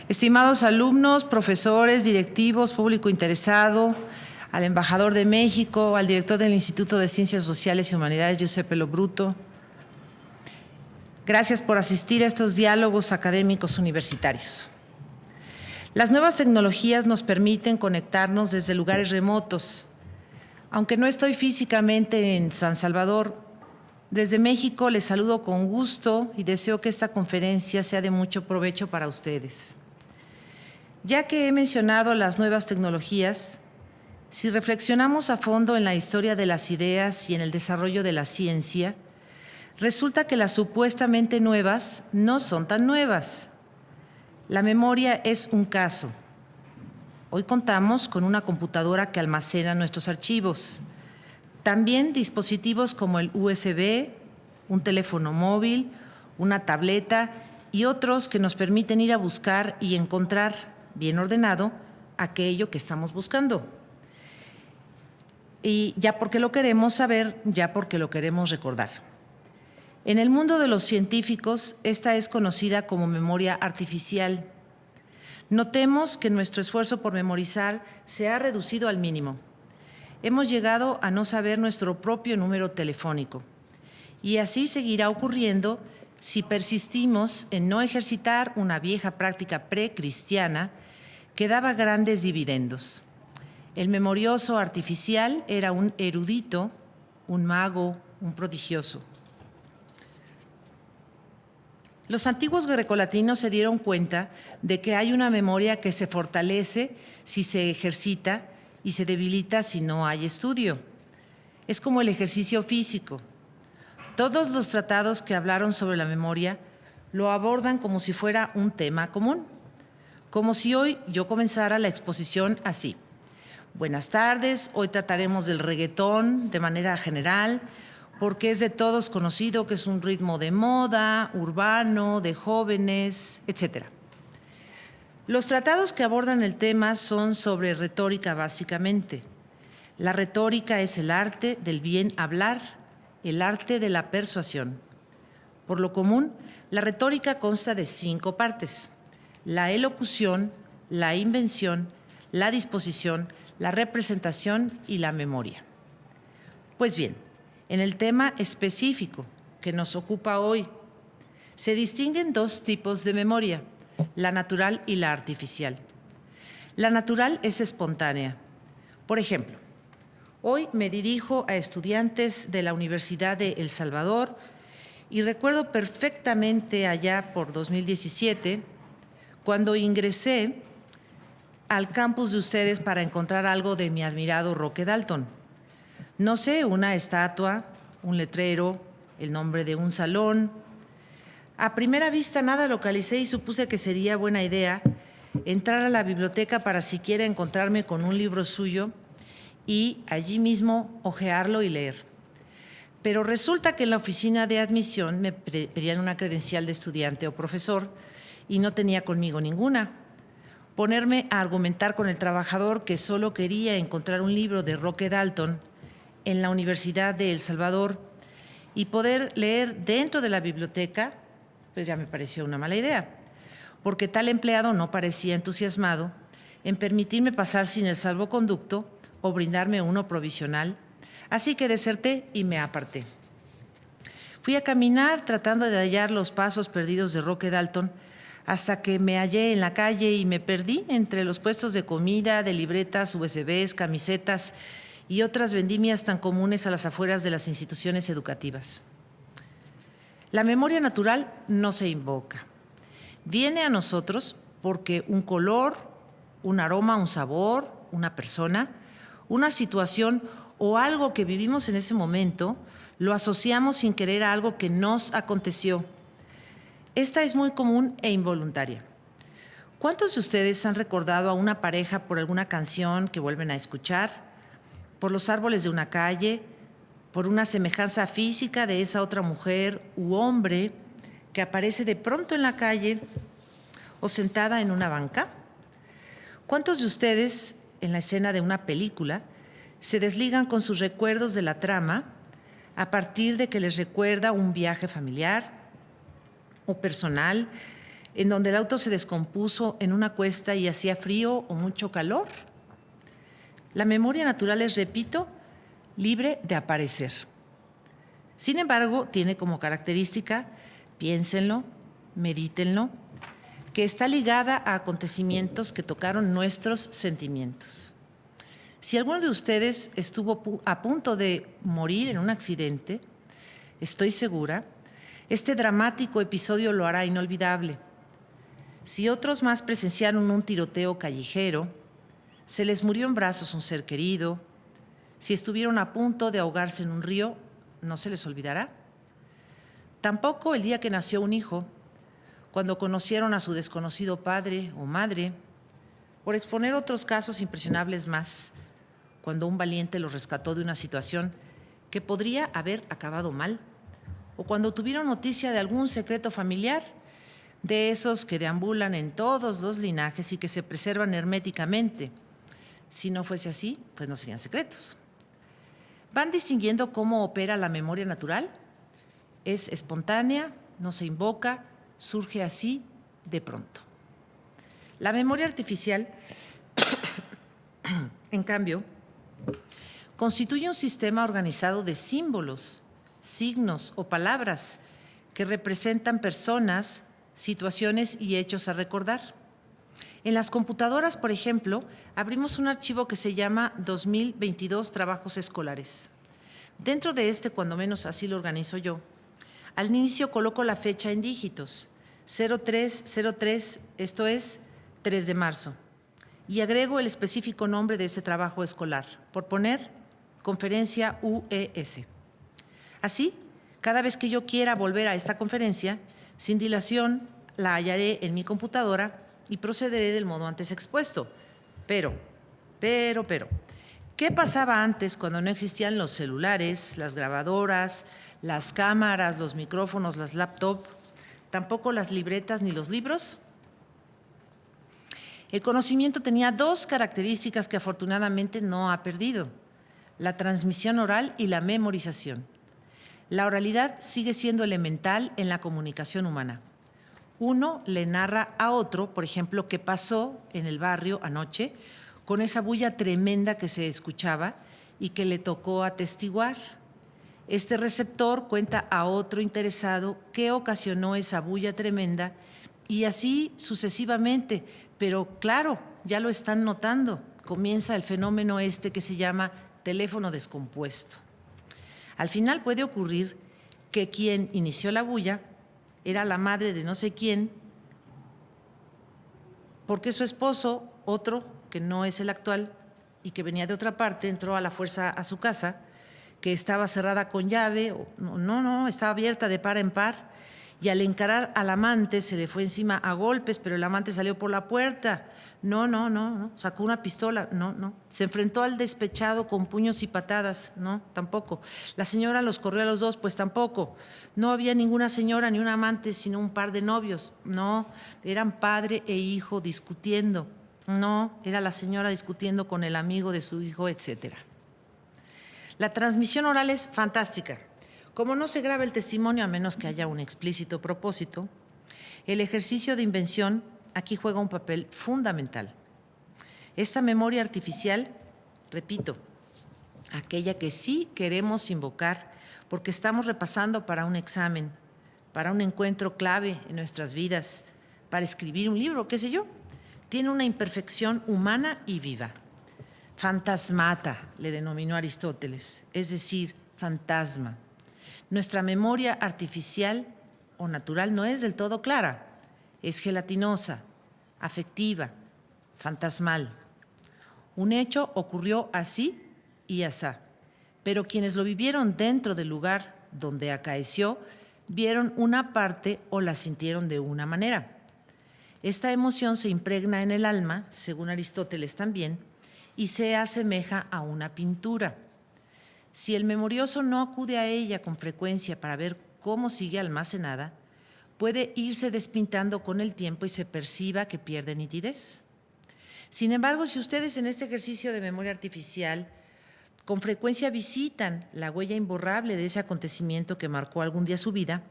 Estimados alumnos, profesores, directivos, público interesado, al embajador de México, al director del Instituto de Ciencias Sociales y Humanidades, Giuseppe Lo Bruto, gracias por asistir a estos diálogos académicos universitarios. Las nuevas tecnologías nos permiten conectarnos desde lugares remotos. Aunque no estoy físicamente en San Salvador, desde México les saludo con gusto y deseo que esta conferencia sea de mucho provecho para ustedes. Ya que he mencionado las nuevas tecnologías, si reflexionamos a fondo en la historia de las ideas y en el desarrollo de la ciencia, resulta que las supuestamente nuevas no son tan nuevas. La memoria es un caso. Hoy contamos con una computadora que almacena nuestros archivos. También dispositivos como el USB, un teléfono móvil, una tableta y otros que nos permiten ir a buscar y encontrar, bien ordenado, aquello que estamos buscando. Y ya porque lo queremos saber, ya porque lo queremos recordar. En el mundo de los científicos, esta es conocida como memoria artificial. Notemos que nuestro esfuerzo por memorizar se ha reducido al mínimo. Hemos llegado a no saber nuestro propio número telefónico. Y así seguirá ocurriendo si persistimos en no ejercitar una vieja práctica precristiana que daba grandes dividendos. El memorioso artificial era un erudito, un mago, un prodigioso. Los antiguos grecolatinos se dieron cuenta de que hay una memoria que se fortalece si se ejercita y se debilita si no hay estudio. Es como el ejercicio físico. Todos los tratados que hablaron sobre la memoria lo abordan como si fuera un tema común. Como si hoy yo comenzara la exposición así. Buenas tardes, hoy trataremos del reggaetón de manera general, porque es de todos conocido que es un ritmo de moda, urbano, de jóvenes, etc. Los tratados que abordan el tema son sobre retórica básicamente. La retórica es el arte del bien hablar, el arte de la persuasión. Por lo común, la retórica consta de 5 partes: la elocución, la invención, la disposición, la representación y la memoria. Pues bien, en el tema específico que nos ocupa hoy, se distinguen 2 tipos de memoria, la natural y la artificial. La natural es espontánea. Por ejemplo, hoy me dirijo a estudiantes de la Universidad de El Salvador y recuerdo perfectamente allá por 2017, cuando ingresé al campus de ustedes para encontrar algo de mi admirado Roque Dalton. No sé, una estatua, un letrero, el nombre de un salón. A primera vista nada localicé y supuse que sería buena idea entrar a la biblioteca para siquiera encontrarme con un libro suyo y allí mismo hojearlo y leer. Pero resulta que en la oficina de admisión me pedían una credencial de estudiante o profesor y no tenía conmigo ninguna. Ponerme a argumentar con el trabajador que solo quería encontrar un libro de Roque Dalton en la Universidad de El Salvador y poder leer dentro de la biblioteca, pues ya me pareció una mala idea, porque tal empleado no parecía entusiasmado en permitirme pasar sin el salvoconducto o brindarme uno provisional, así que deserté y me aparté. Fui a caminar tratando de hallar los pasos perdidos de Roque Dalton hasta que me hallé en la calle y me perdí entre los puestos de comida, de libretas, USBs, camisetas y otras vendimias tan comunes a las afueras de las instituciones educativas. La memoria natural no se invoca. Viene a nosotros porque un color, un aroma, un sabor, una persona, una situación o algo que vivimos en ese momento, lo asociamos sin querer a algo que nos aconteció. Esta es muy común e involuntaria. ¿Cuántos de ustedes han recordado a una pareja por alguna canción que vuelven a escuchar, por los árboles de una calle, por una semejanza física de esa otra mujer u hombre que aparece de pronto en la calle o sentada en una banca? ¿Cuántos de ustedes, en la escena de una película, se desligan con sus recuerdos de la trama a partir de que les recuerda un viaje familiar o personal, en donde el auto se descompuso en una cuesta y hacía frío o mucho calor. La memoria natural es, repito, libre de aparecer. Sin embargo, tiene como característica, piénsenlo, medítenlo, que está ligada a acontecimientos que tocaron nuestros sentimientos. Si alguno de ustedes estuvo a punto de morir en un accidente, estoy segura, este dramático episodio lo hará inolvidable. Si otros más presenciaron un tiroteo callejero, se les murió en brazos un ser querido, si estuvieron a punto de ahogarse en un río, no se les olvidará. Tampoco el día que nació un hijo, cuando conocieron a su desconocido padre o madre, por exponer otros casos impresionables más, cuando un valiente los rescató de una situación que podría haber acabado mal, o cuando tuvieron noticia de algún secreto familiar, de esos que deambulan en todos los linajes y que se preservan herméticamente. Si no fuese así, pues no serían secretos. ¿Van distinguiendo cómo opera la memoria natural? Es espontánea, no se invoca, surge así de pronto. La memoria artificial, en cambio, constituye un sistema organizado de símbolos, signos o palabras que representan personas, situaciones y hechos a recordar. En las computadoras, por ejemplo, abrimos un archivo que se llama 2022 Trabajos Escolares. Dentro de este, cuando menos así lo organizo yo, al inicio coloco la fecha en dígitos, 0303, esto es 3 de marzo, y agrego el específico nombre de ese trabajo escolar, por poner Conferencia UES. Así, cada vez que yo quiera volver a esta conferencia, sin dilación la hallaré en mi computadora y procederé del modo antes expuesto. Pero, ¿qué pasaba antes cuando no existían los celulares, las grabadoras, las cámaras, los micrófonos, las laptops, tampoco las libretas ni los libros? El conocimiento tenía dos características que afortunadamente no ha perdido: la transmisión oral y la memorización. La oralidad sigue siendo elemental en la comunicación humana. Uno le narra a otro, por ejemplo, qué pasó en el barrio anoche, con esa bulla tremenda que se escuchaba y que le tocó atestiguar. Este receptor cuenta a otro interesado qué ocasionó esa bulla tremenda y así sucesivamente. Pero claro, ya lo están notando, comienza el fenómeno este que se llama teléfono descompuesto. Al final puede ocurrir que quien inició la bulla era la madre de no sé quién, porque su esposo, otro que no es el actual y que venía de otra parte, entró a la fuerza a su casa, que estaba cerrada con llave, no, estaba abierta de par en par, y al encarar al amante se le fue encima a golpes, pero el amante salió por la puerta. No, sacó una pistola, no. Se enfrentó al despechado con puños y patadas, no, tampoco. La señora los corrió a los dos, pues tampoco. No había ninguna señora ni un amante, sino un par de novios, no. Eran padre e hijo discutiendo, no. Era la señora discutiendo con el amigo de su hijo, etcétera. La transmisión oral es fantástica. Como no se graba el testimonio a menos que haya un explícito propósito, el ejercicio de invención aquí juega un papel fundamental. Esta memoria artificial, repito, aquella que sí queremos invocar porque estamos repasando para un examen, para un encuentro clave en nuestras vidas, para escribir un libro, qué sé yo, tiene una imperfección humana y viva. Fantasmata, le denominó Aristóteles, es decir, fantasma. Nuestra memoria artificial o natural no es del todo clara, es gelatinosa, afectiva, fantasmal. Un hecho ocurrió así y asá, pero quienes lo vivieron dentro del lugar donde acaeció vieron una parte o la sintieron de una manera. Esta emoción se impregna en el alma, según Aristóteles también, y se asemeja a una pintura. Si el memorioso no acude a ella con frecuencia para ver cómo sigue almacenada, puede irse despintando con el tiempo y se perciba que pierde nitidez. Sin embargo, si ustedes en este ejercicio de memoria artificial con frecuencia visitan la huella imborrable de ese acontecimiento que marcó algún día su vida,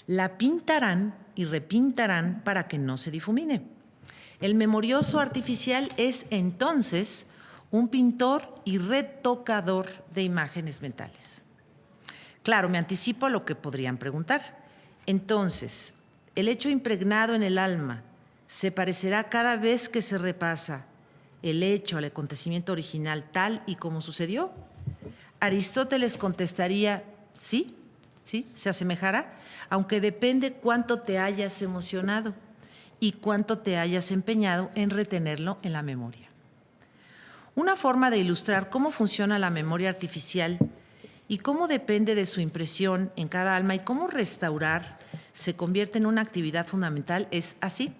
La pintarán y repintarán para que no se difumine. El memorioso artificial es entonces un pintor y retocador de imágenes mentales. Claro, me anticipo a lo que podrían preguntar. Entonces, ¿el hecho impregnado en el alma se parecerá cada vez que se repasa el hecho al acontecimiento original tal y como sucedió? Aristóteles contestaría, sí, se asemejará, aunque depende cuánto te hayas emocionado y cuánto te hayas empeñado en retenerlo en la memoria. Una forma de ilustrar cómo funciona la memoria artificial y cómo depende de su impresión en cada alma y cómo restaurar se convierte en una actividad fundamental es así.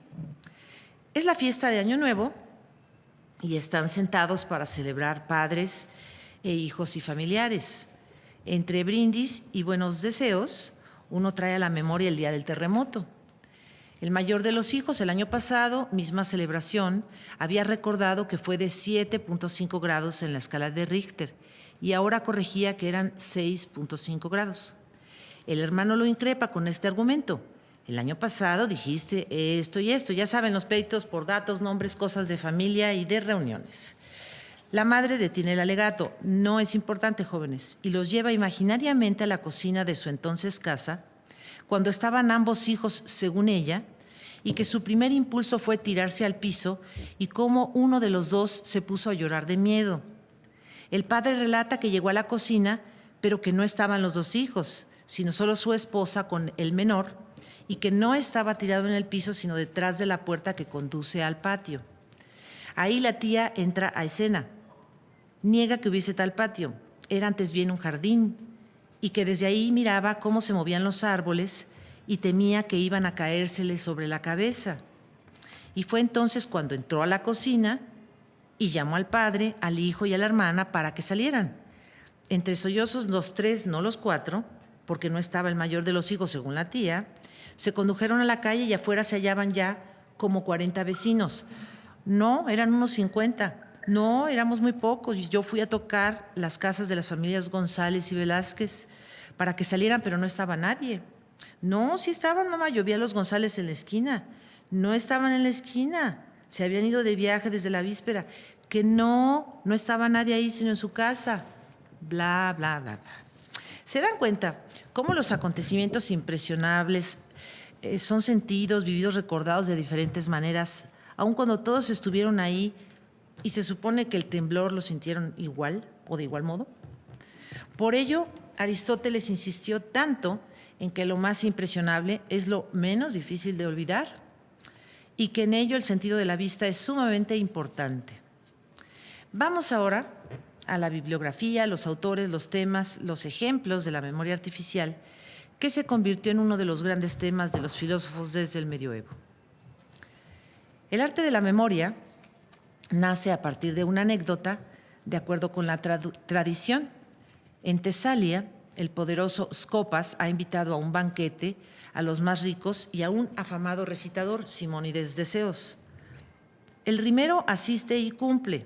Es la fiesta de Año Nuevo y están sentados para celebrar padres e hijos y familiares. Entre brindis y buenos deseos, uno trae a la memoria el día del terremoto. El mayor de los hijos, el año pasado, misma celebración, había recordado que fue de 7.5 grados en la escala de Richter y ahora corregía que eran 6.5 grados. El hermano lo increpa con este argumento. El año pasado dijiste esto y esto. Ya saben, los pleitos por datos, nombres, cosas de familia y de reuniones. La madre detiene el alegato. No es importante, jóvenes, y los lleva imaginariamente a la cocina de su entonces casa, cuando estaban ambos hijos, según ella, y que su primer impulso fue tirarse al piso y cómo uno de los dos se puso a llorar de miedo. El padre relata que llegó a la cocina, pero que no estaban los dos hijos, sino solo su esposa con el menor, y que no estaba tirado en el piso, sino detrás de la puerta que conduce al patio. Ahí la tía entra a escena. Niega que hubiese tal patio, era antes bien un jardín, y que desde ahí miraba cómo se movían los árboles y temía que iban a caérsele sobre la cabeza. Y fue entonces cuando entró a la cocina y llamó al padre, al hijo y a la hermana para que salieran. Entre sollozos los tres, no los cuatro, porque no estaba el mayor de los hijos según la tía, se condujeron a la calle y afuera se hallaban ya como 40 vecinos. No, eran unos 50. No, éramos muy pocos. Yo fui a tocar las casas de las familias González y Velázquez para que salieran, pero no estaba nadie. No, sí estaban, mamá. Yo vi a los González en la esquina. No estaban en la esquina. Se habían ido de viaje desde la víspera. Que no estaba nadie ahí sino en su casa. Bla, bla, bla, bla. ¿Se dan cuenta cómo los acontecimientos impresionables son sentidos, vividos, recordados de diferentes maneras, aun cuando todos estuvieron ahí y se supone que el temblor lo sintieron igual o de igual modo? Por ello, Aristóteles insistió tanto en que lo más impresionable es lo menos difícil de olvidar y que en ello el sentido de la vista es sumamente importante. Vamos ahora a la bibliografía, los autores, los temas, los ejemplos de la memoria artificial, que se convirtió en uno de los grandes temas de los filósofos desde el medioevo. El arte de la memoria nace a partir de una anécdota, de acuerdo con la tradición. En Tesalia, el poderoso Scopas ha invitado a un banquete a los más ricos y a un afamado recitador, Simónides de Ceos. El rimero asiste y cumple.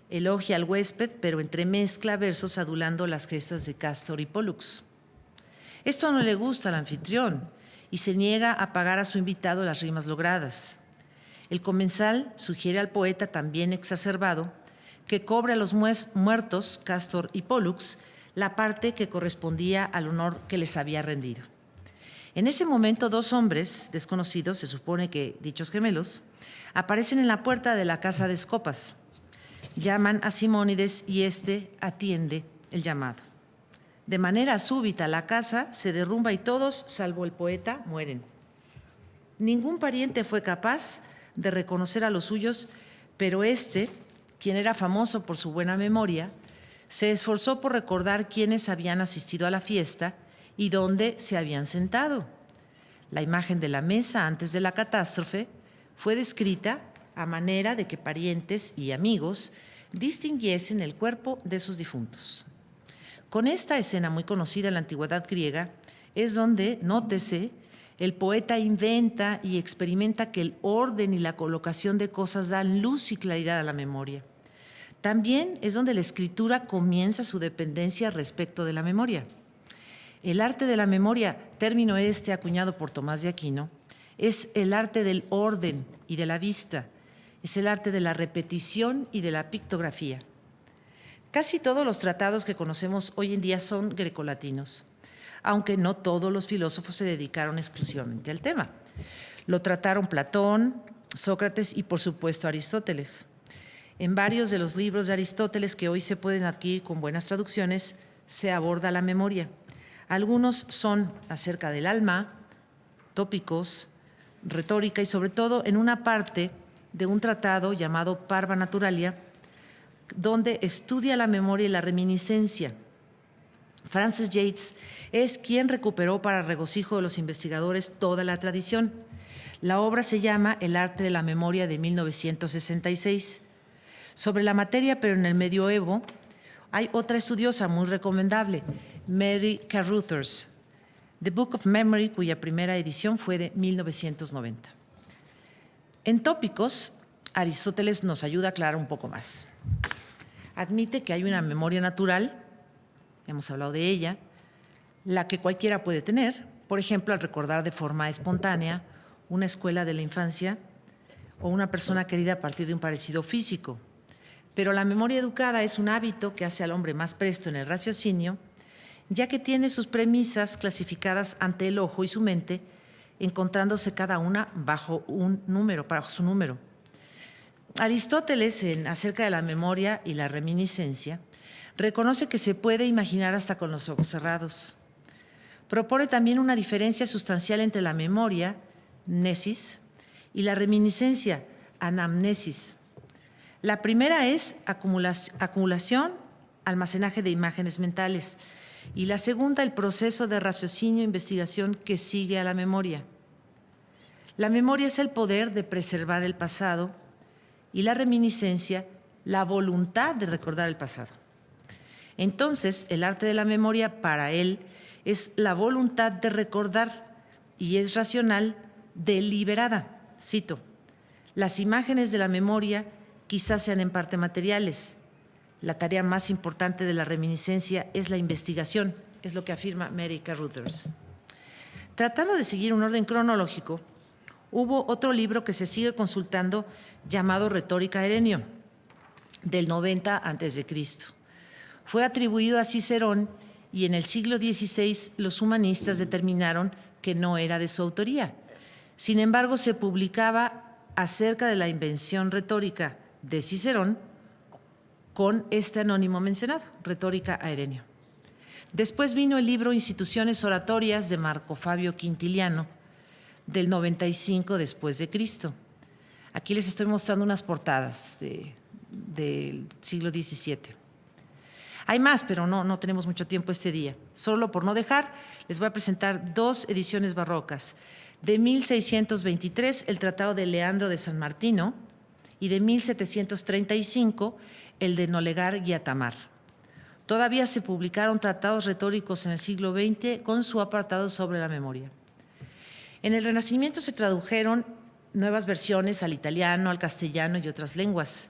Elogia al huésped, pero entremezcla versos adulando las gestas de Cástor y Pólux. Esto no le gusta al anfitrión y se niega a pagar a su invitado las rimas logradas. El comensal sugiere al poeta, también exacerbado, que cobre a los muertos, Cástor y Pólux, la parte que correspondía al honor que les había rendido. En ese momento, dos hombres desconocidos, se supone que dichos gemelos, aparecen en la puerta de la casa de Scopas. Llaman a Simónides y éste atiende el llamado. De manera súbita la casa se derrumba y todos, salvo el poeta, mueren. Ningún pariente fue capaz de reconocer a los suyos, pero este, quien era famoso por su buena memoria, se esforzó por recordar quiénes habían asistido a la fiesta y dónde se habían sentado. La imagen de la mesa antes de la catástrofe fue descrita a manera de que parientes y amigos distinguiesen el cuerpo de sus difuntos. Con esta escena muy conocida en la antigüedad griega es donde, nótese, el poeta inventa y experimenta que el orden y la colocación de cosas dan luz y claridad a la memoria. También es donde la escritura comienza su dependencia respecto de la memoria. El arte de la memoria término este acuñado por Tomás de Aquino, es el arte del orden y de la vista, es el arte de la repetición y de la pictografía. Casi todos los tratados que conocemos hoy en día son grecolatinos, aunque no todos los filósofos se dedicaron exclusivamente al tema. Lo trataron Platón, Sócrates y, por supuesto, Aristóteles. En varios de los libros de Aristóteles que hoy se pueden adquirir con buenas traducciones, se aborda la memoria. Algunos son acerca del alma, tópicos, retórica y sobre todo en una parte de un tratado llamado Parva Naturalia, donde estudia la memoria y la reminiscencia. Francis Yates es quien recuperó para regocijo de los investigadores toda la tradición. La obra se llama El arte de la memoria de 1966. Sobre la materia, pero en el medioevo, hay otra estudiosa muy recomendable, Mary Carruthers, The Book of Memory, cuya primera edición fue de 1990. En tópicos, Aristóteles nos ayuda a aclarar un poco más. Admite que hay una memoria natural, hemos hablado de ella, la que cualquiera puede tener, por ejemplo, al recordar de forma espontánea una escuela de la infancia o una persona querida a partir de un parecido físico. Pero la memoria educada es un hábito que hace al hombre más presto en el raciocinio, ya que tiene sus premisas clasificadas ante el ojo y su mente, encontrándose cada una bajo su número. Aristóteles, acerca de la memoria y la reminiscencia, reconoce que se puede imaginar hasta con los ojos cerrados. Propone también una diferencia sustancial entre la memoria, mnesis, y la reminiscencia, anamnesis. La primera es acumulación, almacenaje de imágenes mentales, y la segunda, el proceso de raciocinio e investigación que sigue a la memoria. La memoria es el poder de preservar el pasado y la reminiscencia, la voluntad de recordar el pasado. Entonces, el arte de la memoria para él es la voluntad de recordar y es racional, deliberada. Cito, las imágenes de la memoria quizás sean en parte materiales. La tarea más importante de la reminiscencia es la investigación, es lo que afirma Mary Carruthers. Tratando de seguir un orden cronológico, hubo otro libro que se sigue consultando llamado Retórica Erenio, del 90 a.C. Fue atribuido a Cicerón y en el siglo XVI los humanistas determinaron que no era de su autoría. Sin embargo, se publicaba acerca de la invención retórica de Cicerón con este anónimo mencionado, Retórica a Erenio. Después vino el libro Instituciones Oratorias de Marco Fabio Quintiliano, del 95 después de Cristo. Aquí les estoy mostrando unas portadas del siglo XVII. Hay más, pero no tenemos mucho tiempo este día. Solo por no dejar, les voy a presentar dos ediciones barrocas. De 1623, el Tratado de Leandro de San Martino, y de 1735, el de Nolegar y Atamar. Todavía se publicaron tratados retóricos en el siglo XX con su apartado sobre la memoria. En el Renacimiento se tradujeron nuevas versiones al italiano, al castellano y otras lenguas.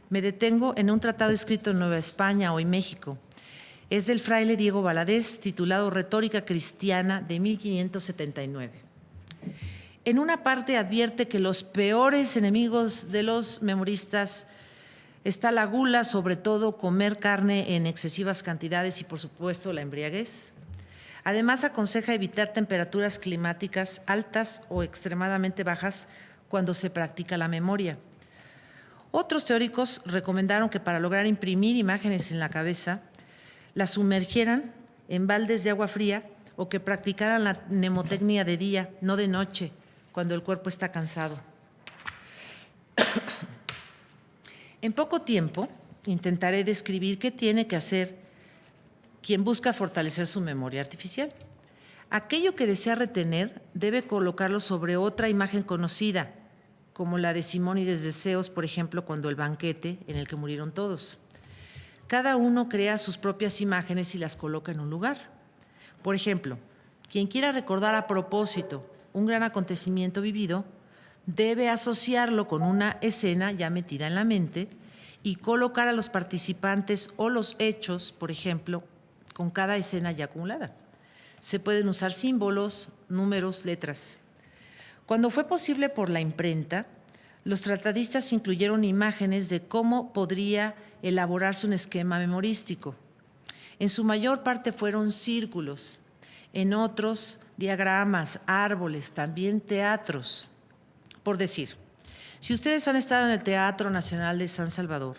Me detengo en un tratado escrito en Nueva España, hoy México. Es del fraile Diego Valadez, titulado Retórica Cristiana, de 1579. En una parte advierte que los peores enemigos de los memoristas está la gula, sobre todo comer carne en excesivas cantidades y, por supuesto, la embriaguez. Además, aconseja evitar temperaturas climáticas altas o extremadamente bajas cuando se practica la memoria. Otros teóricos recomendaron que para lograr imprimir imágenes en la cabeza, las sumergieran en baldes de agua fría o que practicaran la mnemotecnia de día, no de noche, cuando el cuerpo está cansado. En poco tiempo intentaré describir qué tiene que hacer quien busca fortalecer su memoria artificial. Aquello que desea retener debe colocarlo sobre otra imagen conocida, como la de Simónides de Ceos, por ejemplo, cuando el banquete en el que murieron todos. Cada uno crea sus propias imágenes y las coloca en un lugar. Por ejemplo, quien quiera recordar a propósito un gran acontecimiento vivido, debe asociarlo con una escena ya metida en la mente y colocar a los participantes o los hechos, por ejemplo, con cada escena ya acumulada. Se pueden usar símbolos, números, letras. Cuando fue posible por la imprenta, los tratadistas incluyeron imágenes de cómo podría elaborarse un esquema memorístico. En su mayor parte fueron círculos, en otros diagramas, árboles, también teatros. Por decir, si ustedes han estado en el Teatro Nacional de San Salvador,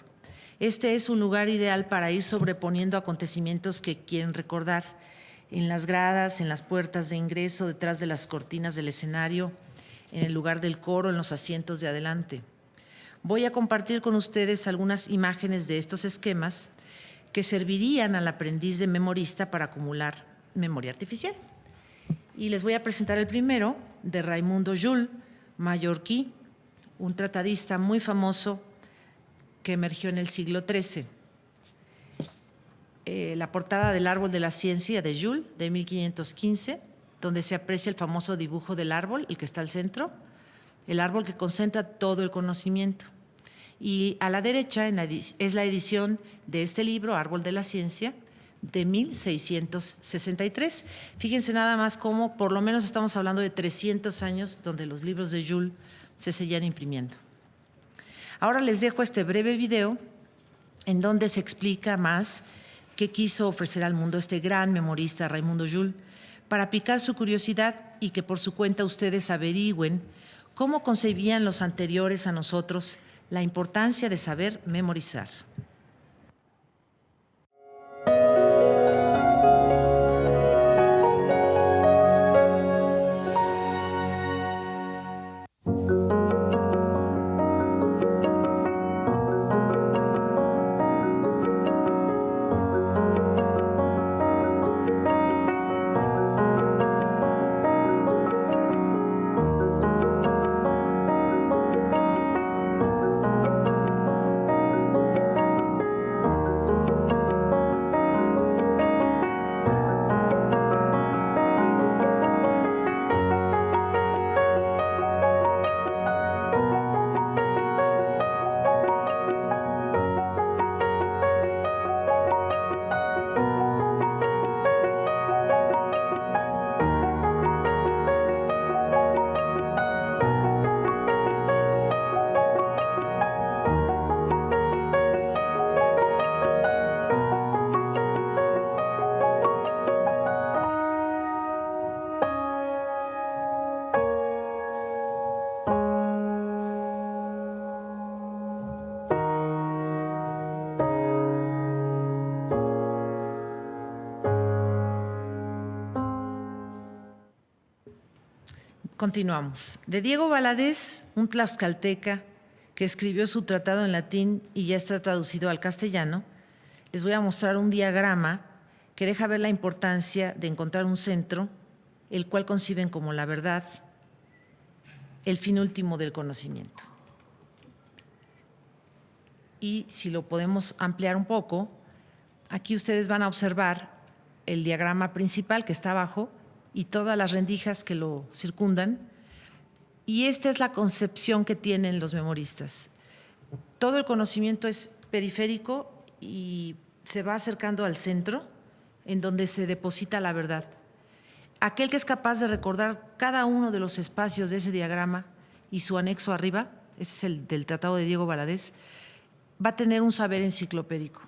este es un lugar ideal para ir sobreponiendo acontecimientos que quieren recordar, en las gradas, en las puertas de ingreso, detrás de las cortinas del escenario, en el lugar del coro, en los asientos de adelante. Voy a compartir con ustedes algunas imágenes de estos esquemas que servirían al aprendiz de memorista para acumular memoria artificial. Y les voy a presentar el primero, de Raimundo Jules, mallorquí, un tratadista muy famoso que emergió en el siglo XIII. La portada del Árbol de la Ciencia de Jules, de 1515, donde se aprecia el famoso dibujo del árbol, el que está al centro, el árbol que concentra todo el conocimiento. Y a la derecha es la edición de este libro, Árbol de la Ciencia, de 1663. Fíjense nada más cómo por lo menos estamos hablando de 300 años donde los libros de Jules se seguían imprimiendo. Ahora les dejo este breve video en donde se explica más qué quiso ofrecer al mundo este gran memorista Raimundo Jules, para picar su curiosidad y que por su cuenta ustedes averigüen cómo concebían los anteriores a nosotros la importancia de saber memorizar. Continuamos. De Diego Valadez, un tlaxcalteca que escribió su tratado en latín y ya está traducido al castellano, les voy a mostrar un diagrama que deja ver la importancia de encontrar un centro, el cual conciben como la verdad, el fin último del conocimiento. Y si lo podemos ampliar un poco, aquí ustedes van a observar el diagrama principal que está abajo y todas las rendijas que lo circundan. Y esta es la concepción que tienen los memoristas. Todo el conocimiento es periférico y se va acercando al centro, en donde se deposita la verdad. Aquel que es capaz de recordar cada uno de los espacios de ese diagrama y su anexo arriba, ese es el del Tratado de Diego Valadez, va a tener un saber enciclopédico.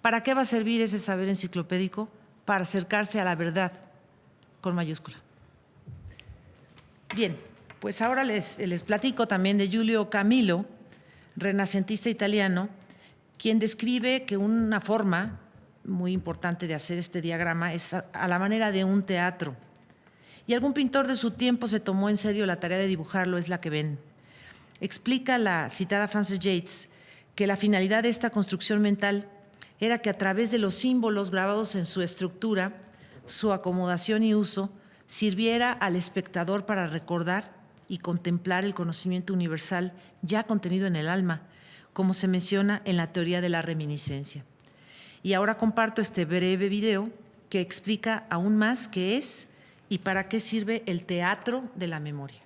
¿Para qué va a servir ese saber enciclopédico? Para acercarse a la verdad, con mayúscula. Bien, pues ahora les platico también de Giulio Camilo, renacentista italiano, quien describe que una forma muy importante de hacer este diagrama es a la manera de un teatro. Y algún pintor de su tiempo se tomó en serio la tarea de dibujarlo, es la que ven. Explica la citada Frances Yates que la finalidad de esta construcción mental era que a través de los símbolos grabados en su estructura, su acomodación y uso, sirviera al espectador para recordar y contemplar el conocimiento universal ya contenido en el alma, como se menciona en la teoría de la reminiscencia. Y ahora comparto este breve video que explica aún más qué es y para qué sirve el teatro de la memoria.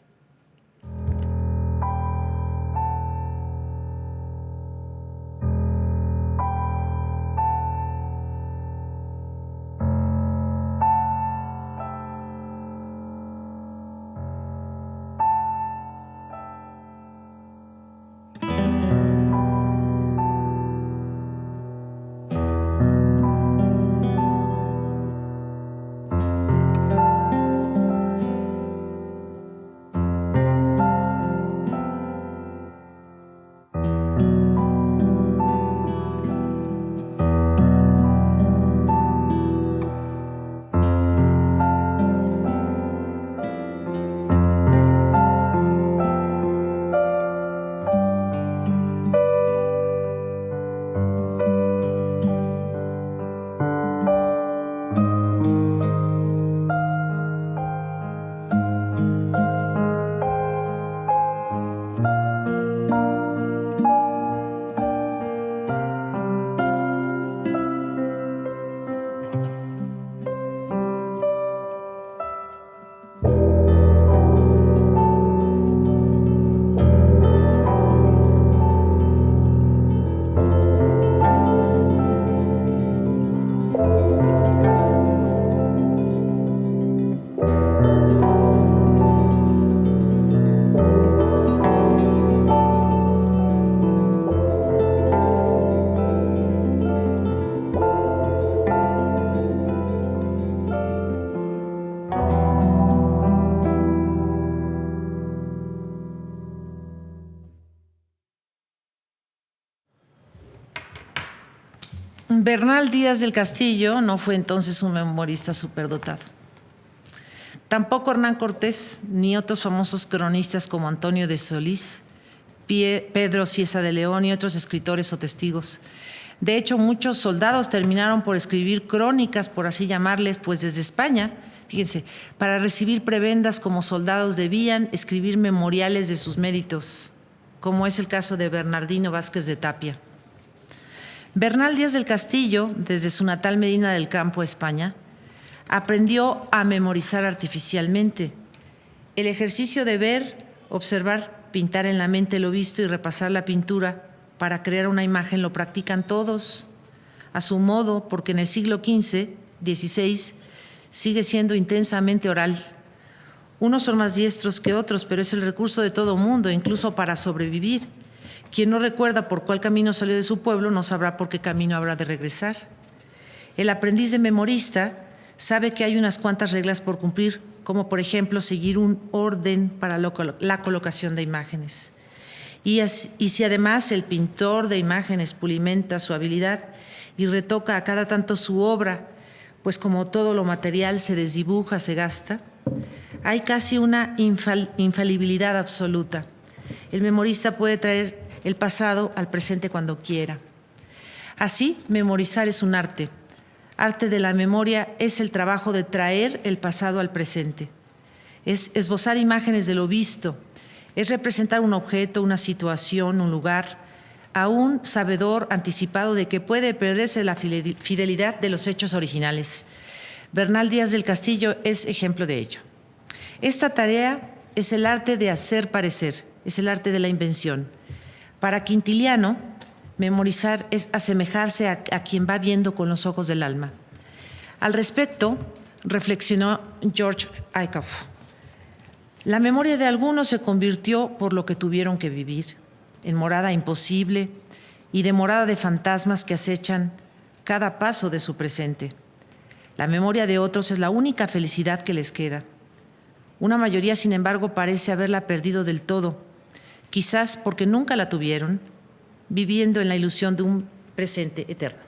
Bernal Díaz del Castillo no fue entonces un memorista superdotado. Tampoco Hernán Cortés ni otros famosos cronistas como Antonio de Solís, Pedro Cieza de León y otros escritores o testigos. De hecho, muchos soldados terminaron por escribir crónicas, por así llamarles, pues desde España, fíjense, para recibir prebendas como soldados debían escribir memoriales de sus méritos, como es el caso de Bernardino Vázquez de Tapia. Bernal Díaz del Castillo, desde su natal Medina del Campo, España, aprendió a memorizar artificialmente. El ejercicio de ver, observar, pintar en la mente lo visto y repasar la pintura para crear una imagen lo practican todos, a su modo, porque en el siglo XV, XVI, sigue siendo intensamente oral. Unos son más diestros que otros, pero es el recurso de todo mundo, incluso para sobrevivir. Quien no recuerda por cuál camino salió de su pueblo no sabrá por qué camino habrá de regresar. El aprendiz de memorista sabe que hay unas cuantas reglas por cumplir, como por ejemplo seguir un orden para la colocación de imágenes. Y si además el pintor de imágenes pulimenta su habilidad y retoca a cada tanto su obra, pues como todo lo material se desdibuja, se gasta, hay casi una infalibilidad absoluta. El memorista puede traer el pasado al presente cuando quiera. Así, memorizar es un arte. Arte de la memoria es el trabajo de traer el pasado al presente. Es esbozar imágenes de lo visto. Es representar un objeto, una situación, un lugar, a un sabedor anticipado de que puede perderse la fidelidad de los hechos originales. Bernal Díaz del Castillo es ejemplo de ello. Esta tarea es el arte de hacer parecer, es el arte de la invención. Para Quintiliano, memorizar es asemejarse a quien va viendo con los ojos del alma. Al respecto, reflexionó George Acuff. La memoria de algunos se convirtió, por lo que tuvieron que vivir, en morada imposible y de morada de fantasmas que acechan cada paso de su presente. La memoria de otros es la única felicidad que les queda. Una mayoría, sin embargo, parece haberla perdido del todo, quizás porque nunca la tuvieron, viviendo en la ilusión de un presente eterno.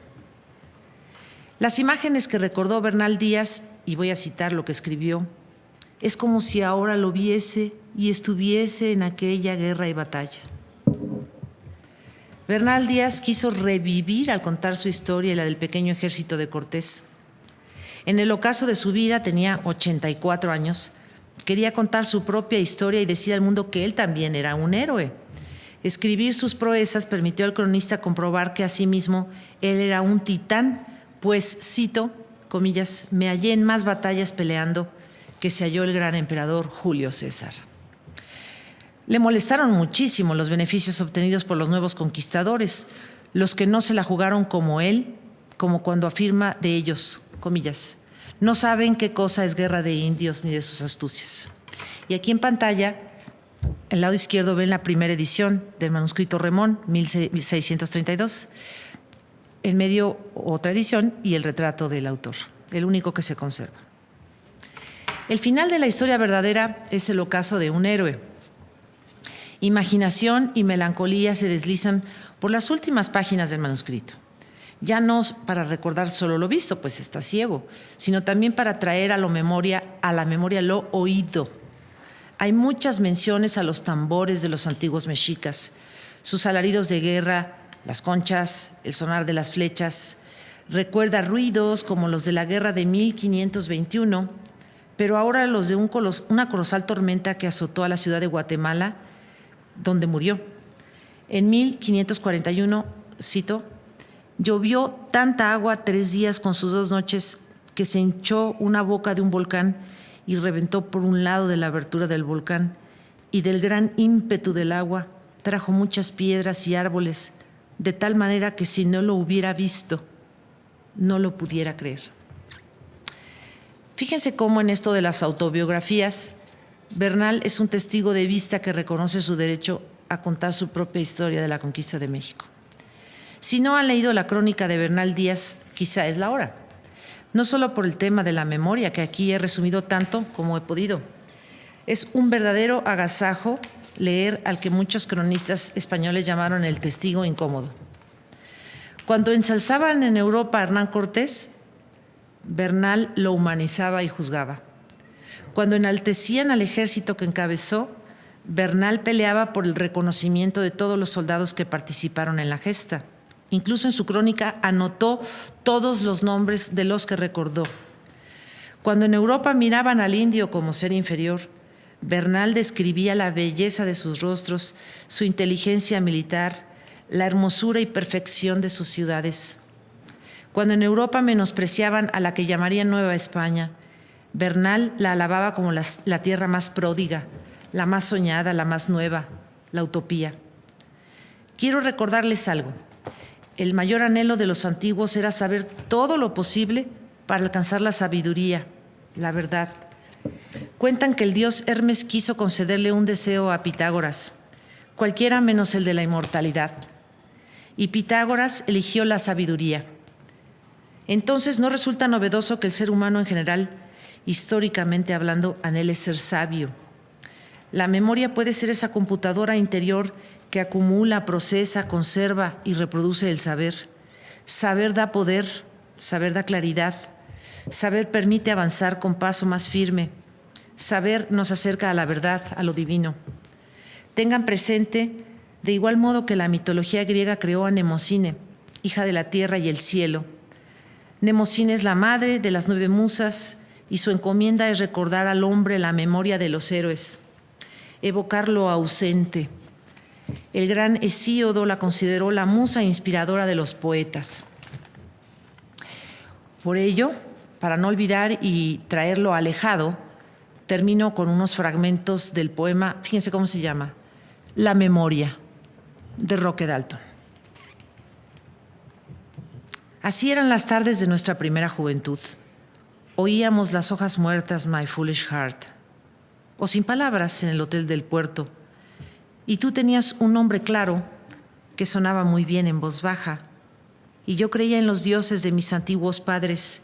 Las imágenes que recordó Bernal Díaz, y voy a citar lo que escribió, es como si ahora lo viese y estuviese en aquella guerra y batalla. Bernal Díaz quiso revivir al contar su historia y la del pequeño ejército de Cortés. En el ocaso de su vida, tenía 84 años, quería contar su propia historia y decir al mundo que él también era un héroe. Escribir sus proezas permitió al cronista comprobar que asimismo él era un titán, pues, cito, comillas, me hallé en más batallas peleando que se halló el gran emperador Julio César. Le molestaron muchísimo los beneficios obtenidos por los nuevos conquistadores, los que no se la jugaron como él, como cuando afirma de ellos, comillas, no saben qué cosa es guerra de indios ni de sus astucias. Y aquí en pantalla, al lado izquierdo ven la primera edición del manuscrito Remón, 1632. En medio otra edición y el retrato del autor, el único que se conserva. El final de la historia verdadera es el ocaso de un héroe. Imaginación y melancolía se deslizan por las últimas páginas del manuscrito. Ya no para recordar solo lo visto, pues está ciego, sino también para traer a la memoria lo oído. Hay muchas menciones a los tambores de los antiguos mexicas, sus alaridos de guerra, las conchas, el sonar de las flechas. Recuerda ruidos como los de la guerra de 1521, pero ahora los de una colosal tormenta que azotó a la ciudad de Guatemala, donde murió. En 1541, cito, llovió tanta agua 3 días con sus 2 noches que se hinchó una boca de un volcán y reventó por un lado de la abertura del volcán, y del gran ímpetu del agua trajo muchas piedras y árboles, de tal manera que si no lo hubiera visto, no lo pudiera creer. Fíjense cómo en esto de las autobiografías, Bernal es un testigo de vista que reconoce su derecho a contar su propia historia de la conquista de México. Si no han leído la crónica de Bernal Díaz, quizá es la hora. No solo por el tema de la memoria, que aquí he resumido tanto como he podido. Es un verdadero agasajo leer al que muchos cronistas españoles llamaron el testigo incómodo. Cuando ensalzaban en Europa a Hernán Cortés, Bernal lo humanizaba y juzgaba. Cuando enaltecían al ejército que encabezó, Bernal peleaba por el reconocimiento de todos los soldados que participaron en la gesta. Incluso en su crónica anotó todos los nombres de los que recordó. Cuando en Europa miraban al indio como ser inferior, Bernal describía la belleza de sus rostros, su inteligencia militar, la hermosura y perfección de sus ciudades. Cuando en Europa menospreciaban a la que llamarían Nueva España, Bernal la alababa como la tierra más pródiga, la más soñada, la más nueva, la utopía. Quiero recordarles algo. El mayor anhelo de los antiguos era saber todo lo posible para alcanzar la sabiduría, la verdad. Cuentan que el dios Hermes quiso concederle un deseo a Pitágoras, cualquiera menos el de la inmortalidad. Y Pitágoras eligió la sabiduría. Entonces no resulta novedoso que el ser humano en general, históricamente hablando, anhele ser sabio. La memoria puede ser esa computadora interior que acumula, procesa, conserva y reproduce el saber. Saber da poder, saber da claridad. Saber permite avanzar con paso más firme. Saber nos acerca a la verdad, a lo divino. Tengan presente, de igual modo que la mitología griega creó a Mnemosine, hija de la tierra y el cielo. Mnemosine es la madre de las 9 musas y su encomienda es recordar al hombre la memoria de los héroes, evocar lo ausente. El gran Hesíodo la consideró la musa inspiradora de los poetas. Por ello, para no olvidar y traerlo alejado, termino con unos fragmentos del poema, fíjense cómo se llama, La memoria, de Roque Dalton. Así eran las tardes de nuestra primera juventud. Oíamos las hojas muertas, My Foolish Heart, o sin palabras en el hotel del puerto. Y tú tenías un nombre claro que sonaba muy bien en voz baja. Y yo creía en los dioses de mis antiguos padres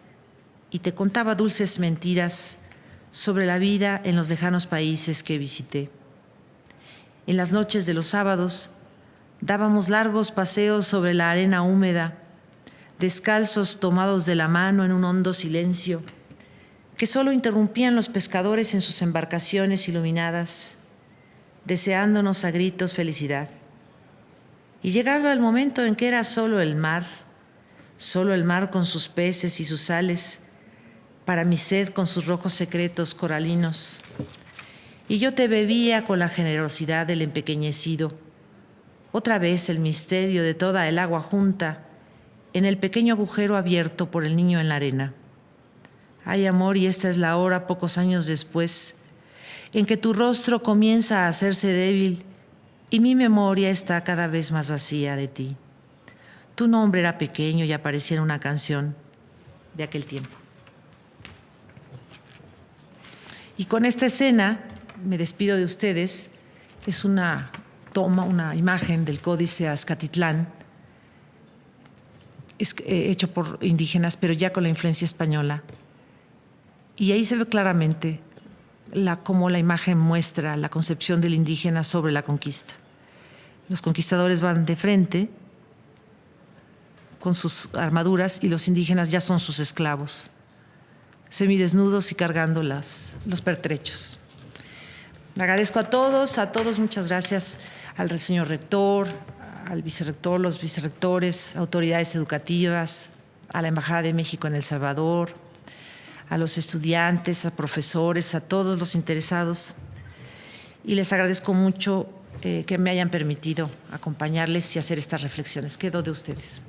y te contaba dulces mentiras sobre la vida en los lejanos países que visité. En las noches de los sábados dábamos largos paseos sobre la arena húmeda, descalzos tomados de la mano en un hondo silencio, que solo interrumpían los pescadores en sus embarcaciones iluminadas, deseándonos a gritos felicidad. Y llegaba el momento en que era solo el mar con sus peces y sus sales, para mi sed con sus rojos secretos coralinos. Y yo te bebía con la generosidad del empequeñecido. Otra vez el misterio de toda el agua junta, en el pequeño agujero abierto por el niño en la arena. Ay, amor, y esta es la hora, pocos años después, en que tu rostro comienza a hacerse débil y mi memoria está cada vez más vacía de ti. Tu nombre era pequeño y aparecía en una canción de aquel tiempo. Y con esta escena me despido de ustedes. Es una toma, una imagen del Códice Azcatitlán, hecho por indígenas, pero ya con la influencia española. Y ahí se ve claramente cómo la imagen muestra la concepción del indígena sobre la conquista. Los conquistadores van de frente con sus armaduras y los indígenas ya son sus esclavos, semidesnudos y cargando los pertrechos. Agradezco a todos, muchas gracias al señor rector, al vicerrector, los vicerrectores, autoridades educativas, a la Embajada de México en El Salvador, a los estudiantes, a profesores, a todos los interesados. Y les agradezco mucho que me hayan permitido acompañarles y hacer estas reflexiones. Quedo de ustedes.